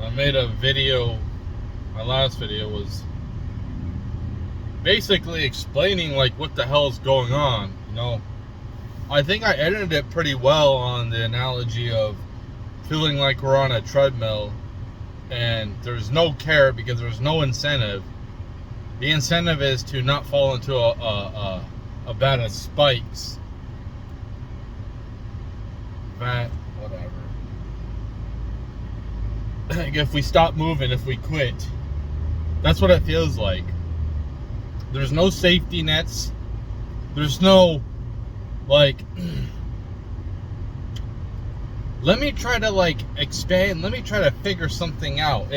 I made a video. My last video was basically explaining like what the hell is going on. I think I edited it pretty well on the analogy of feeling like we're on a treadmill and there's no carrot because there's no incentive. The incentive is to not fall into a bed of spikes. That, whatever. If we stop moving, if we quit, that's what it feels like. There's no safety nets. There's no, like, let me try to, expand. Let me try to figure something out.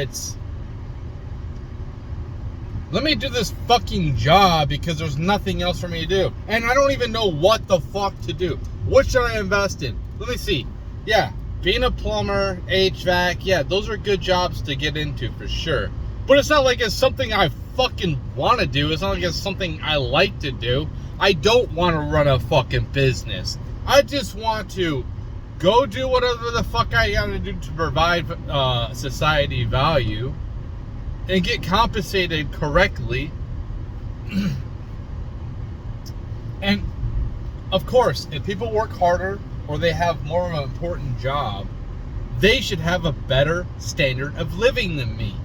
Let me do this fucking job because there's nothing else for me to do. And I don't even know what the fuck to do. What should I invest in? Let me see. Yeah, being a plumber, HVAC, yeah, those are good jobs to get into for sure. But it's not like it's something I fucking want to do. It's not like it's something I like to do. I don't want to run a fucking business. I just want to go do whatever the fuck I gotta do to provide society value and get compensated correctly. And of course, if people work harder or they have more of an important job, they should have a better standard of living than me.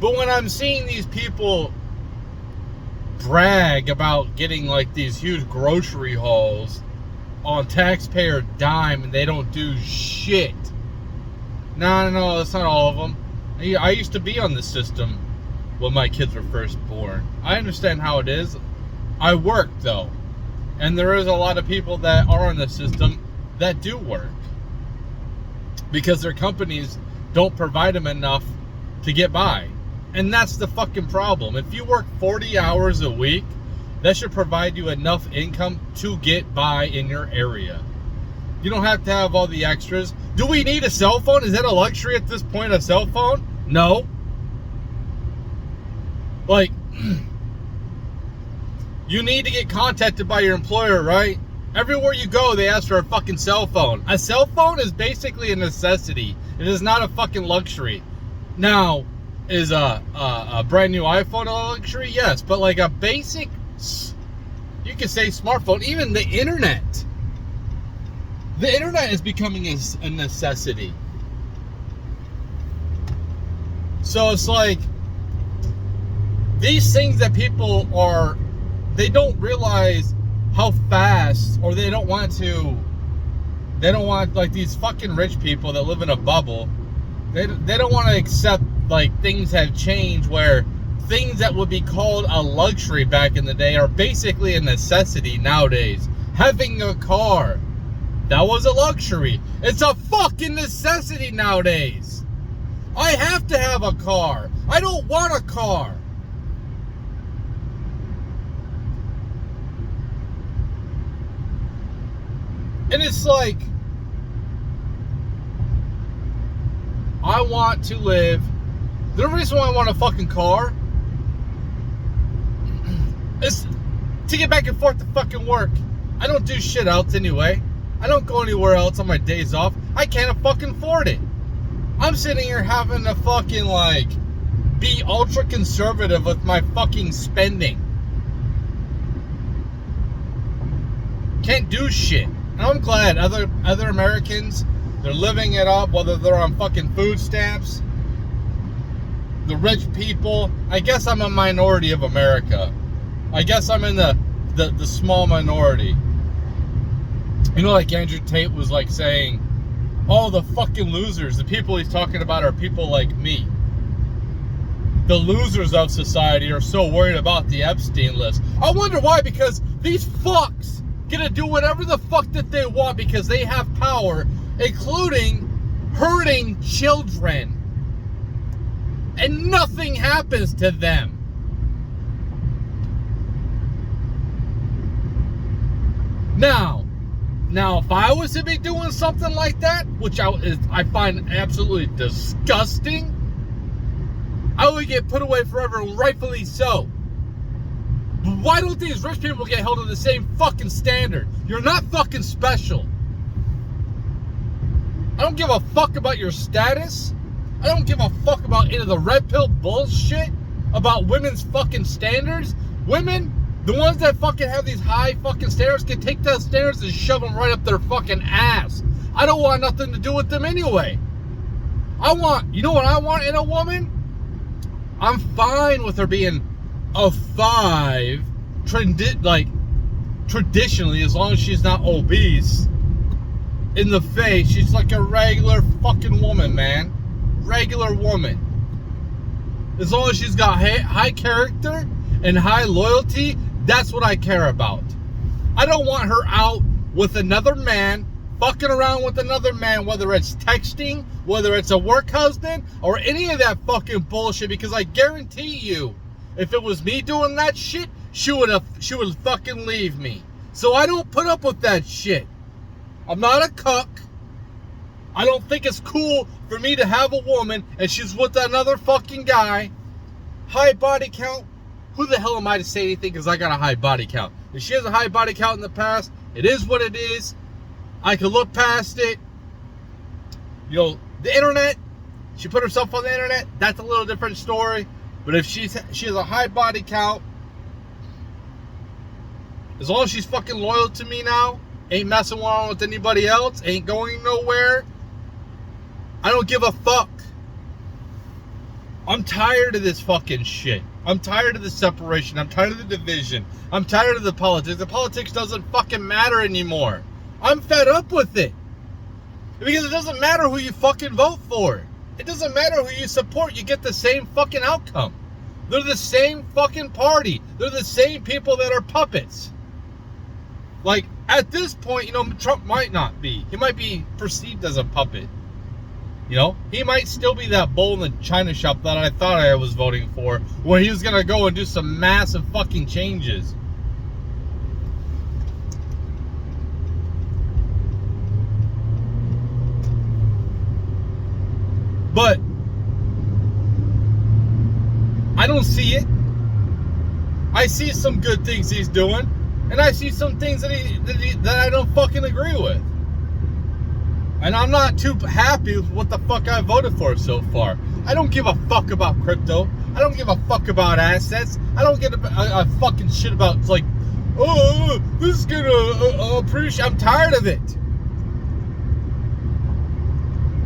But when I'm seeing these people brag about getting like these huge grocery hauls on taxpayer dime and they don't do shit. No, that's not all of them. I used to be on the system when my kids were first born. I understand how it is. I work though. And there is a lot of people that are on the system that do work. Because their companies don't provide them enough to get by. And that's the fucking problem. If you work 40 hours a week, that should provide you enough income to get by in your area. You don't have to have all the extras. Do we need a cell phone? Is that a luxury at this point, a cell phone? No. Like, you need to get contacted by your employer, right? Everywhere you go, they ask for a fucking cell phone. A cell phone is basically a necessity. It is not a fucking luxury. Now, is a brand new iPhone a luxury? Yes, but like a basic, you could say smartphone, even the internet. The internet is becoming a necessity. So it's like, these things that people are, they don't realize how fast, or they don't want like these fucking rich people that live in a bubble, they don't want to accept like things have changed where things that would be called a luxury back in the day are basically a necessity nowadays. Having a car, that was a luxury. It's a fucking necessity nowadays. I have to have a car. I don't want a car. And it's like, I want to live. The reason why I want a fucking car is to get back and forth to fucking work. I don't do shit else anyway. I don't go anywhere else on my days off. I can't fucking afford it. I'm sitting here having to fucking be ultra conservative with my fucking spending. Can't do shit. And I'm glad other Americans, they're living it up, whether they're on fucking food stamps. The rich people, I guess I'm a minority of America. I guess I'm in the small minority. You know, like Andrew Tate was saying, all the fucking losers, the people he's talking about are people like me. The losers of society are so worried about the Epstein list. I wonder why, because these fucks get to do whatever the fuck that they want because they have power, including hurting children. And nothing happens to them. Now, if I was to be doing something like that, which I find absolutely disgusting, I would get put away forever, and rightfully so. But why don't these rich people get held to the same fucking standard? You're not fucking special. I don't give a fuck about your status. I don't give a fuck about any of the red pill bullshit about women's fucking standards. Women, the ones that fucking have these high fucking standards, can take those standards and shove them right up their fucking ass. I don't want nothing to do with them anyway. You know what I want in a woman? I'm fine with her being a 5, traditionally, as long as she's not obese. In the face, she's like a regular fucking woman, man. Regular woman. As long as she's got high character and high loyalty, that's what I care about. I don't want her out with another man, fucking around with another man, whether it's texting, whether it's a work husband, or any of that fucking bullshit, because I guarantee you, if it was me doing that shit, she would fucking leave me. So I don't put up with that shit. I'm not a cuck. I don't think it's cool for me to have a woman and she's with another fucking guy. High body count. Who the hell am I to say anything because I got a high body count? If she has a high body count in the past, it is what it is. I can look past it. You know, the internet, she put herself on the internet, that's a little different story. But if she has a high body count, as long as she's fucking loyal to me now, ain't messing around with anybody else, ain't going nowhere, I don't give a fuck. I'm tired of this fucking shit. I'm tired of the separation. I'm tired of the division. I'm tired of the politics. The politics doesn't fucking matter anymore. I'm fed up with it. Because it doesn't matter who you fucking vote for. It doesn't matter who you support. You get the same fucking outcome. They're the same fucking party. They're the same people that are puppets. Like, at this point, you know, Trump might not be. He might be perceived as a puppet. You know, he might still be that bull in the china shop that I thought I was voting for, where he was going to go and do some massive fucking changes. But I don't see it. I see some good things he's doing, and I see some things that I don't fucking agree with. And I'm not too happy with what the fuck I voted for so far. I don't give a fuck about crypto. I don't give a fuck about assets. I don't give a fucking shit about, it's like, oh, this is gonna appreciate. I'm tired of it.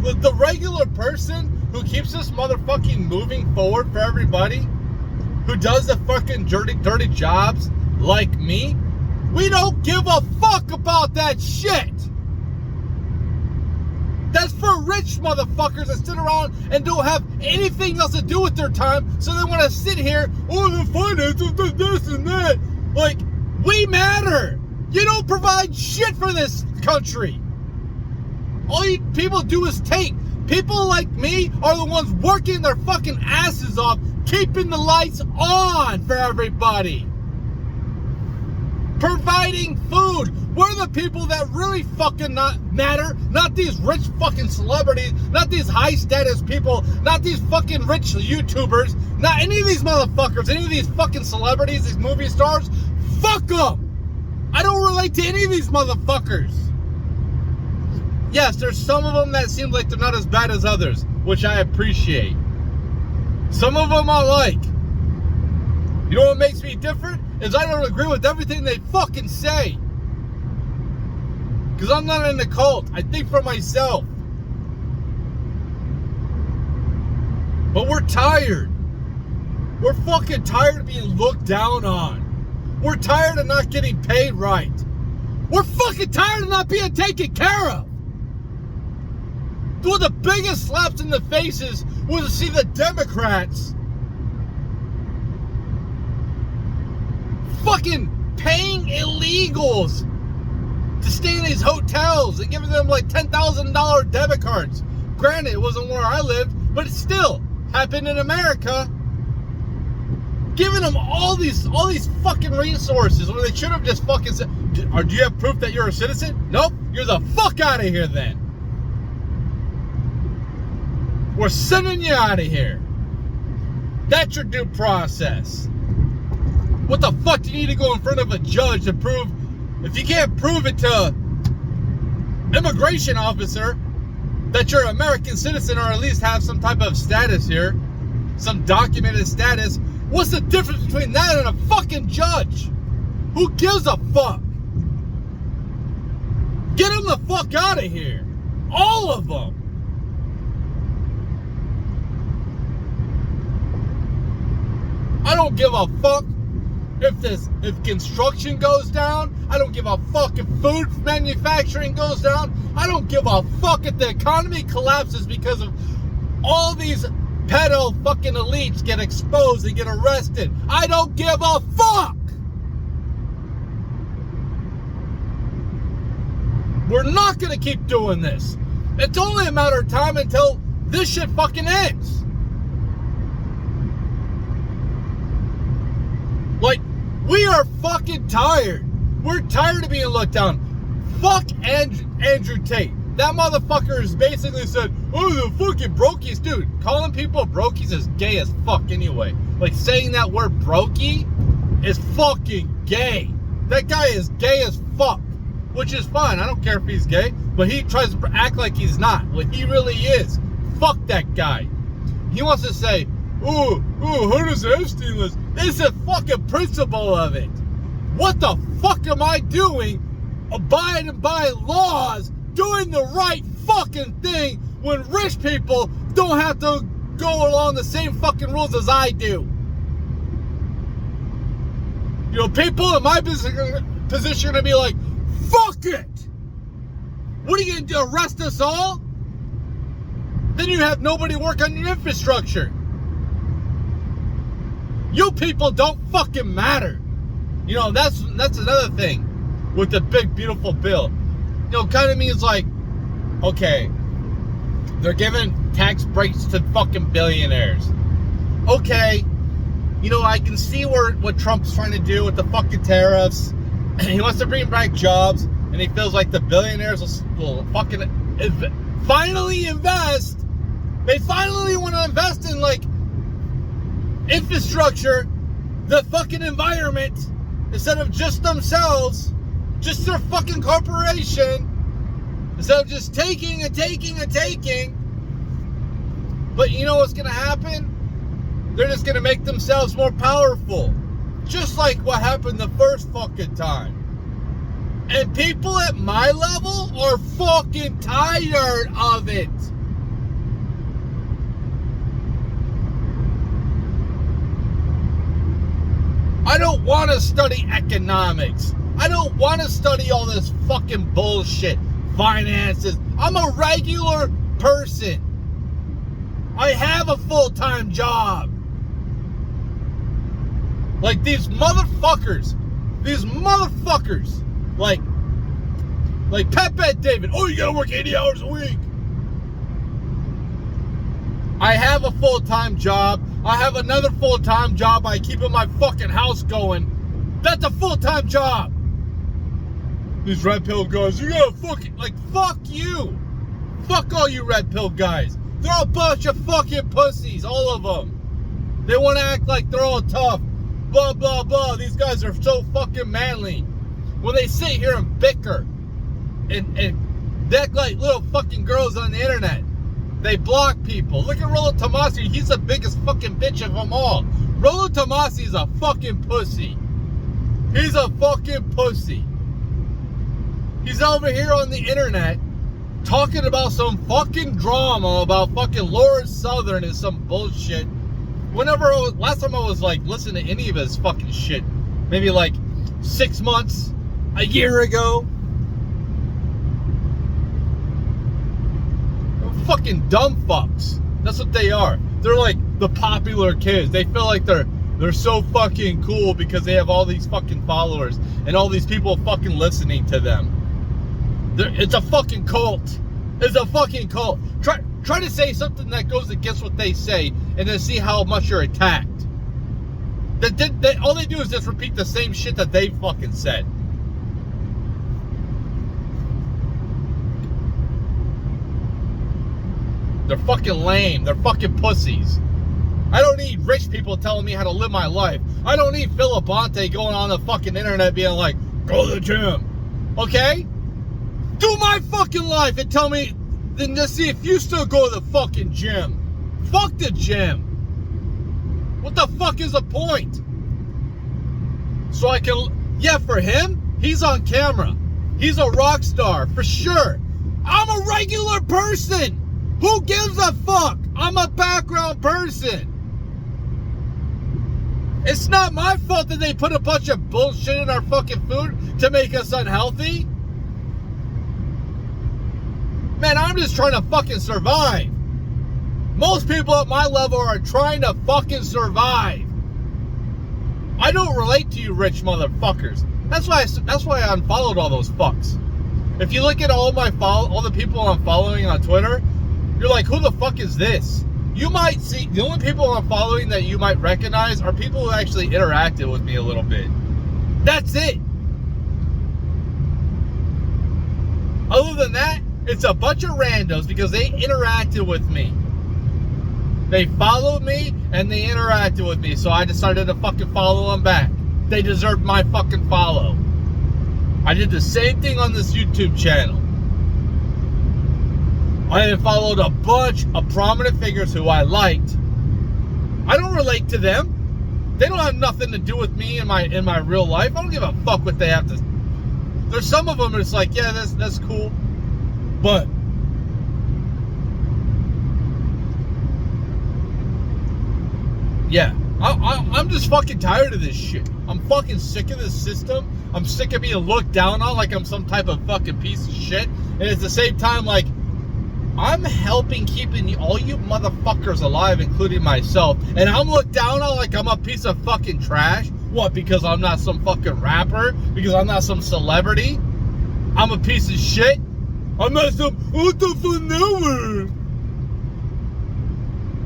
The regular person who keeps this motherfucking moving forward for everybody, who does the fucking dirty jobs like me, we don't give a fuck about that shit. That's for rich motherfuckers that sit around and don't have anything else to do with their time, so they want to sit here, oh, the finances, this and that. Like, we matter. You don't provide shit for this country. All you people do is take. People like me are the ones working their fucking asses off, keeping the lights on for everybody. Providing food. We're the people that really fucking matter. Not these rich fucking celebrities. Not these high status people. Not these fucking rich YouTubers. Not any of these motherfuckers. Any of these fucking celebrities. These movie stars. Fuck them. I don't relate to any of these motherfuckers. Yes, there's some of them that seem like they're not as bad as others, which I appreciate. Some of them I like. You know what makes me different? Is I don't agree with everything they fucking say. Because I'm not in the cult. I think for myself. But we're tired. We're fucking tired of being looked down on. We're tired of not getting paid right. We're fucking tired of not being taken care of. One of the biggest slaps in the faces was to see the Democrats fucking paying illegals to stay in these hotels and giving them like $10,000 debit cards. Granted, it wasn't where I lived, but it still happened in America. Giving them all these fucking resources when they should have just fucking said, do you have proof that you're a citizen? Nope, you're the fuck out of here then. We're sending you out of here. That's your due process. What the fuck do you need to go in front of a judge to prove? If you can't prove it to immigration officer, that you're an American citizen or at least have some type of status here, some documented status. What's the difference between that and a fucking judge? Who gives a fuck? Get them the fuck out of here. All of them. I don't give a fuck if construction goes down. I don't give a fuck if food manufacturing goes down. I don't give a fuck if the economy collapses because of all these pedo fucking elites get exposed and get arrested. I don't give a fuck. We're not gonna keep doing this. It's only a matter of time until this shit fucking ends. Like, we are fucking tired. We're tired of being looked down. Fuck Andrew Tate. That motherfucker has basically said, oh, the fucking brokies. Dude, calling people brokies is gay as fuck anyway. Like, saying that word brokey is fucking gay. That guy is gay as fuck. Which is fine. I don't care if he's gay. But he tries to act like he's not. What he really is. Fuck that guy. He wants to say, oh, how does Epstein list? It's the fucking principle of it. What the fuck am I doing? Abiding by laws, doing the right fucking thing when rich people don't have to go along the same fucking rules as I do. You know, people in my position are gonna be like, fuck it! What are you gonna do, arrest us all? Then you have nobody work on your infrastructure. You people don't fucking matter. You know, that's another thing with the big beautiful bill. You know, kind of means like, okay, they're giving tax breaks to fucking billionaires. Okay, you know, I can see what Trump's trying to do with the fucking tariffs. He wants to bring back jobs, and he feels like the billionaires will fucking finally invest. They finally want to invest in, like, infrastructure, the fucking environment, instead of just themselves, just their fucking corporation, instead of just taking and taking and taking. But you know what's going to happen? They're just going to make themselves more powerful. Just like what happened the first fucking time. And people at my level are fucking tired of it. I don't want to study economics. I don't want to study all this fucking bullshit. Finances. I'm a regular person. I have a full-time job. Like these motherfuckers, like Pepe David, oh, you gotta work 80 hours a week. I have a full-time job. I have another full-time job by keeping my fucking house going. That's a full-time job. These red pill guys, you gotta fucking, like, fuck you. Fuck all you red pill guys. They're a bunch of fucking pussies, all of them. They want to act like they're all tough. Blah, blah, blah. These guys are so fucking manly. When they sit here and bicker and act like little fucking girls on the internet, they block people. Look at Rollo Tomassi. He's the biggest fucking bitch of them all. Rollo Tomassi is a fucking pussy. He's a fucking pussy. He's over here on the internet talking about some fucking drama about fucking Laura Southern and some bullshit. Last time I was like listening to any of his fucking shit, maybe like 6 months, a year ago. They're fucking dumb fucks. That's what they are. They're like the popular kids. They feel like they're so fucking cool because they have all these fucking followers and all these people fucking listening to them. It's a fucking cult. It's a fucking cult. Try to say something that goes against what they say and then see how much you're attacked. All they do is just repeat the same shit that they fucking said. They're fucking lame. They're fucking pussies. I don't need rich people telling me how to live my life. I don't need Philip Bonte going on the fucking internet being like, go to the gym. Okay? Do my fucking life and tell me then let's see if you still go to the fucking gym. Fuck the gym. What the fuck is the point? So I can, yeah, for him, he's on camera. He's a rock star, for sure. I'm a regular person. Who gives a fuck? I'm a background person. It's not my fault that they put a bunch of bullshit in our fucking food to make us unhealthy. Man, I'm just trying to fucking survive. Most people at my level are trying to fucking survive. I don't relate to you rich motherfuckers. That's why I unfollowed all those fucks. If you look at all the people I'm following on Twitter, you're like, who the fuck is this? You might see, the only people I'm following that you might recognize are people who actually interacted with me a little bit. That's it. Other than that, it's a bunch of randos because they interacted with me. They followed me and they interacted with me, so I decided to fucking follow them back. They deserved my fucking follow. I did the same thing on this YouTube channel. I followed a bunch of prominent figures who I liked. I don't relate to them. They don't have nothing to do with me in my real life. I don't give a fuck what they have to. There's some of them that's like, yeah, that's cool, but yeah, I'm just fucking tired of this shit. I'm fucking sick of this system. I'm sick of being looked down on like I'm some type of fucking piece of shit. And at the same time, like, I'm helping keeping all you motherfuckers alive, including myself. And I'm looked down on like I'm a piece of fucking trash. What, because I'm not some fucking rapper? Because I'm not some celebrity? I'm a piece of shit? I'm not some, what the fuck now?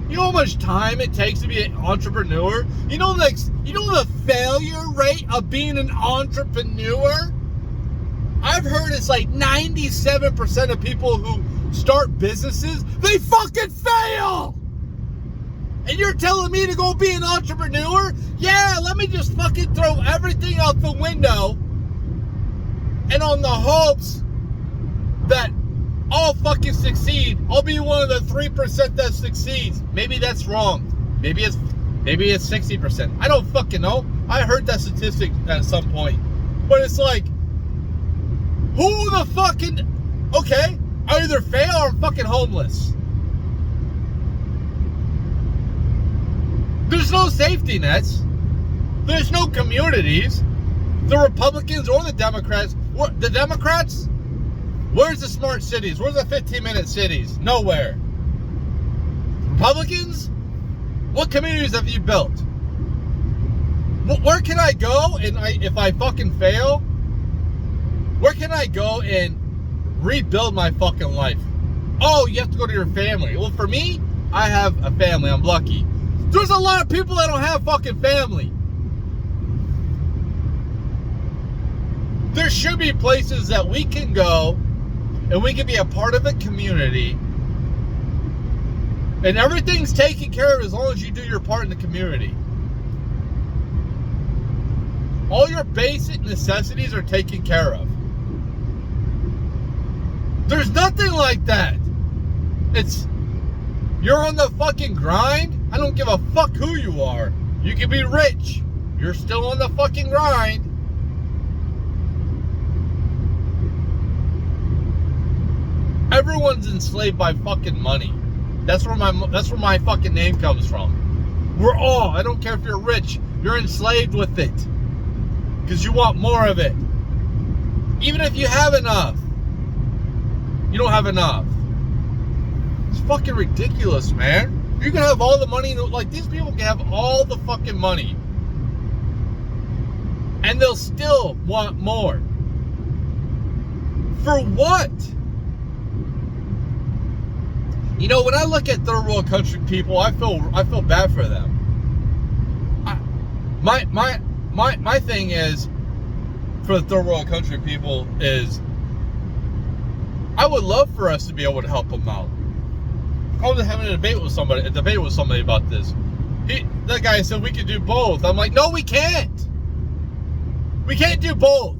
You know how much time it takes to be an entrepreneur? You know the failure rate of being an entrepreneur? I've heard it's like 97% of people who start businesses, they fucking fail! And you're telling me to go be an entrepreneur? Yeah, let me just fucking throw everything out the window and on the hopes that I'll fucking succeed. I'll be one of the 3% that succeeds. Maybe that's wrong. Maybe it's 60%. I don't fucking know. I heard that statistic at some point. But it's like, who the fucking, okay, I either fail or I'm fucking homeless. There's no safety nets. There's no communities. The Republicans or the Democrats, where's the smart cities? Where's the 15-minute cities? Nowhere. Republicans, what communities have you built? Where can I go and if I fucking fail? Where can I go and rebuild my fucking life? Oh, you have to go to your family. Well, for me, I have a family. I'm lucky. There's a lot of people that don't have fucking family. There should be places that we can go and we can be a part of a community and everything's taken care of as long as you do your part in the community. All your basic necessities are taken care of. There's nothing like that. It's, you're on the fucking grind. I don't give a fuck who you are. You can be rich. You're still on the fucking grind. Everyone's enslaved by fucking money. That's where my fucking name comes from. We're all, I don't care if you're rich, you're enslaved with it. Because you want more of it. Even if you have enough. You don't have enough. It's fucking ridiculous, man. You can have all the money, like these people can have all the fucking money. And they'll still want more. For what? You know, when I look at third world country people, I feel bad for them. My thing is, for the third world country people is, I would love for us to be able to help them out. I was having a debate with somebody about this. That guy said we could do both. I'm like, no, we can't. We can't do both.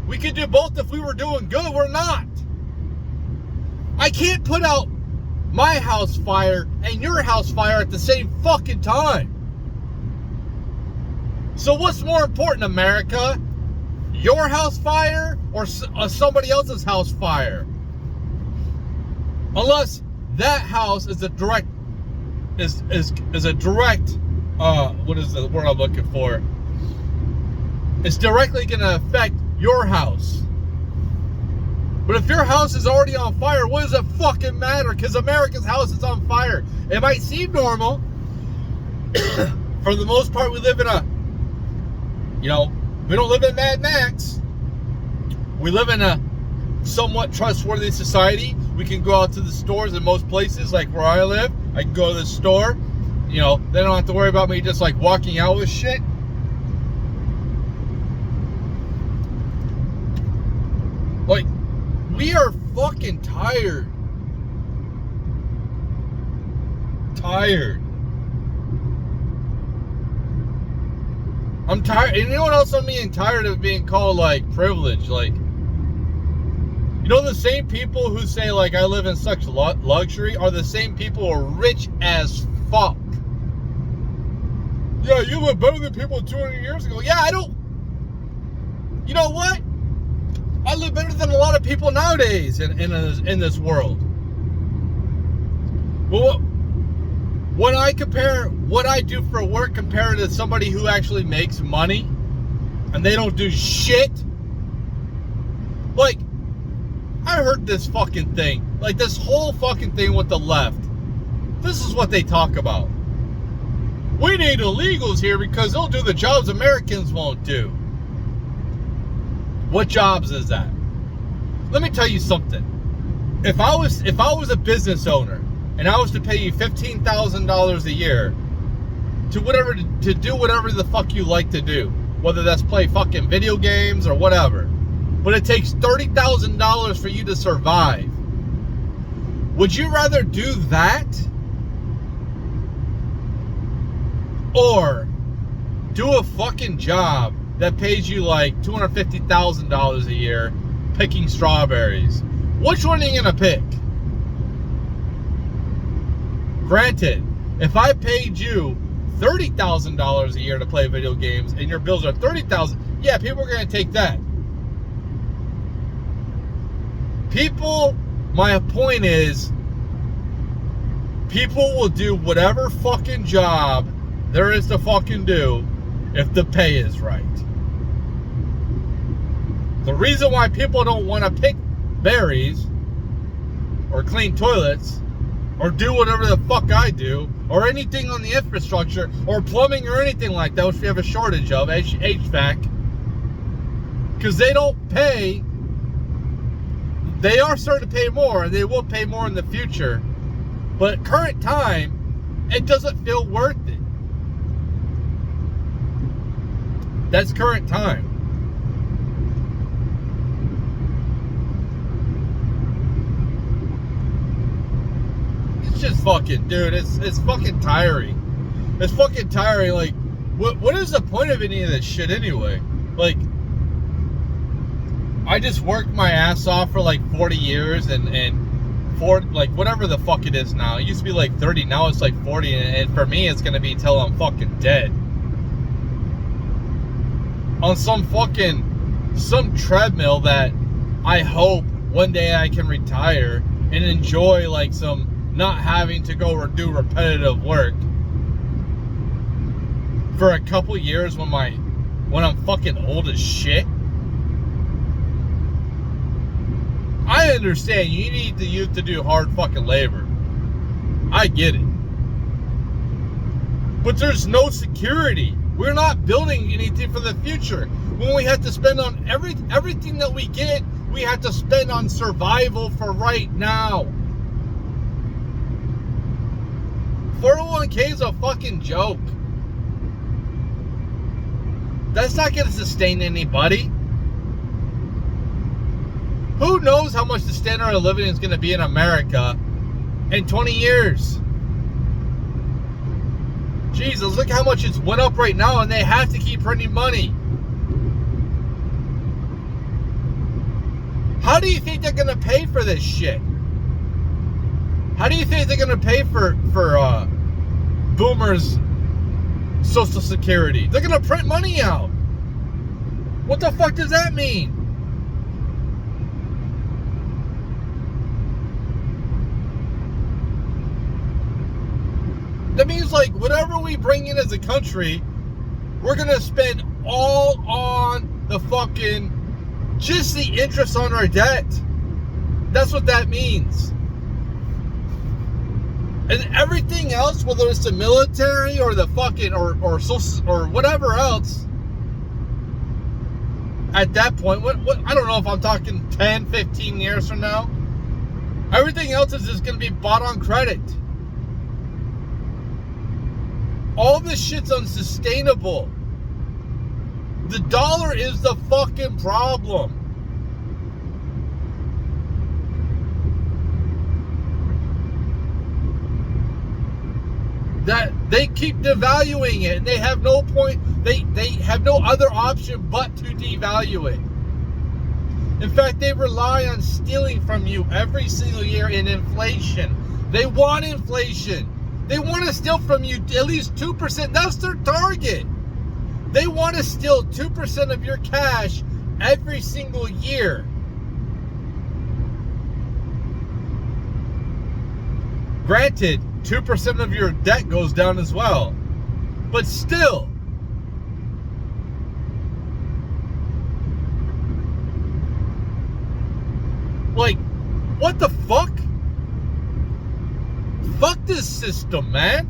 We could do both if we were doing good. We're not. I can't put out my house fire and your house fire at the same fucking time. So what's more important, America? Your house fire or somebody else's house fire? Unless that house is a direct what is the word I'm looking for? It's directly going to affect your house. But if your house is already on fire, what does it fucking matter? Because America's house is on fire. It might seem normal. For the most part, we live in we don't live in Mad Max. We live in a somewhat trustworthy society. We can go out to the stores in most places, like where I live. I can go to the store. They don't have to worry about me just like walking out with shit. Like, we are fucking tired. I'm tired. And you know what else I'm being tired of? Being called like privileged. Like, the same people who say like I live in such luxury are the same people who are rich as fuck. Yeah, you live better than people 200 years ago. Yeah, I don't. You know what? I live better than a lot of people nowadays in this world. Well, when I compare what I do for work compared to somebody who actually makes money and they don't do shit, like, I heard this fucking thing, like this whole fucking thing with the left. This is what they talk about. We need illegals here because they'll do the jobs Americans won't do. What jobs is that? Let me tell you something. If I was a business owner and I was to pay you $15,000 a year to do whatever the fuck you like to do, whether that's play fucking video games or whatever, but it takes $30,000 for you to survive, would you rather do that or do a fucking job that pays you like $250,000 a year picking strawberries? Which one are you gonna pick? Granted, if I paid you $30,000 a year to play video games and your bills are $30,000, yeah, people are gonna take that. My point is, people will do whatever fucking job there is to fucking do if the pay is right. The reason why people don't want to pick berries or clean toilets or do whatever the fuck I do or anything on the infrastructure or plumbing or anything like that, which we have a shortage of, HVAC, because they don't pay. They are starting to pay more, and they will pay more in the future, but at current time it doesn't feel worth it. That's current time. It's just fucking, dude, it's fucking tiring. It's fucking tiring. Like, what is the point of any of this shit anyway? Like, I just worked my ass off for like 40 years and for like whatever the fuck it is now. It used to be like 30, now it's like 40, and for me it's gonna be till I'm fucking dead. On some treadmill that I hope one day I can retire and enjoy, like, some not having to go or do repetitive work for a couple years when I'm fucking old as shit. I understand you need the youth to do hard fucking labor. I get it. But there's no security. We're not building anything for the future. When we have to spend on everything that we get, we have to spend on survival for right now. 401k is a fucking joke. That's not going to sustain anybody. Who knows how much the standard of living is going to be in America in 20 years? Jesus, look how much it's went up right now, and they have to keep printing money. How do you think they're going to pay for this shit? How do you think they're gonna pay for boomers' Social Security? They're gonna print money out. What the fuck does that mean? That means like whatever we bring in as a country, we're gonna spend all on the fucking, just the interest on our debt. That's what that means. And everything else, whether it's the military or the fucking or social or whatever else, at that point, what I don't know if I'm talking 10, 15 years from now, everything else is just gonna be bought on credit. All this shit's unsustainable. The dollar is the fucking problem. That they keep devaluing it, and they have no point. They have no other option but to devalue it. In fact, they rely on stealing from you every single year in inflation. They want inflation. They want to steal from you at least 2%. That's their target. They want to steal 2% of your cash every single year. Granted, 2% of your debt goes down as well. But still. Like, what the fuck? Fuck this system, man.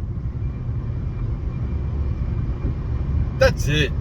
That's it.